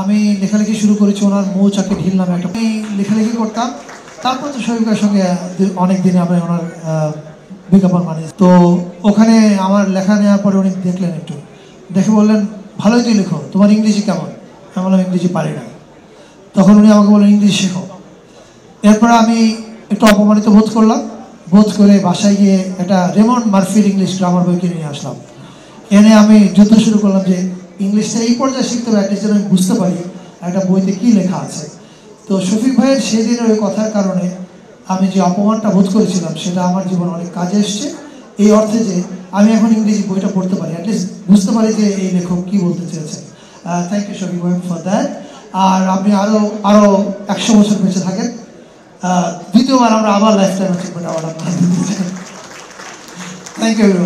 আমি লেখালেখি শুরু করেছি ওনার মৌচাকে ঢিল নামে একটা, আমি লেখালেখি করতাম। তারপর তো শফিকের সঙ্গে অনেক দিনে আমি ওনার বিজ্ঞাপন বানিয়েছি। তো ওখানে আমার লেখা নেওয়ার পরে উনি দেখলেন, একটু দেখে বললেন, ভালোই তুই লেখো, তোমার ইংরেজি কেমন? আমি বললাম, ইংরেজি পারি না। তখন উনি আমাকে বললেন, ইংরেজি শেখো। এরপরে আমি একটু অপমানিত বোধ করলাম, বোধ করে বাসায় গিয়ে একটা রেমন্ড মার্ফির ইংলিশ গ্রামার বই কিনে নিয়ে আসলাম। এনে আমি যুদ্ধ শুরু করলাম যে ইংলিশটা এই পর্যায়ে শিখতে হবে, অ্যাটলিস্ট যেন আমি বুঝতে পারি একটা বইতে কী লেখা আছে। তো শফিক ভাইয়ের সেদিনের ওই কথার কারণে আমি যে অপমানটা বোধ করেছিলাম সেটা আমার জীবনে অনেক কাজে এসছে, এই অর্থে যে আমি এখন ইংরেজি বইটা পড়তে পারি, অ্যাটলিস্ট বুঝতে পারি যে এই লেখক কী বলতে চেয়েছেন। থ্যাংক ইউ শফিক ভাই ফর দ্যাট। আর আপনি আরও 100 বছর বেঁচে থাকেন। দ্বিতীয়বার আমরা আবার লাইফ টাইম অ্যাচিভমেন্ট অ্যাওয়ার্ড আপনার দিতে চাই। Thank you.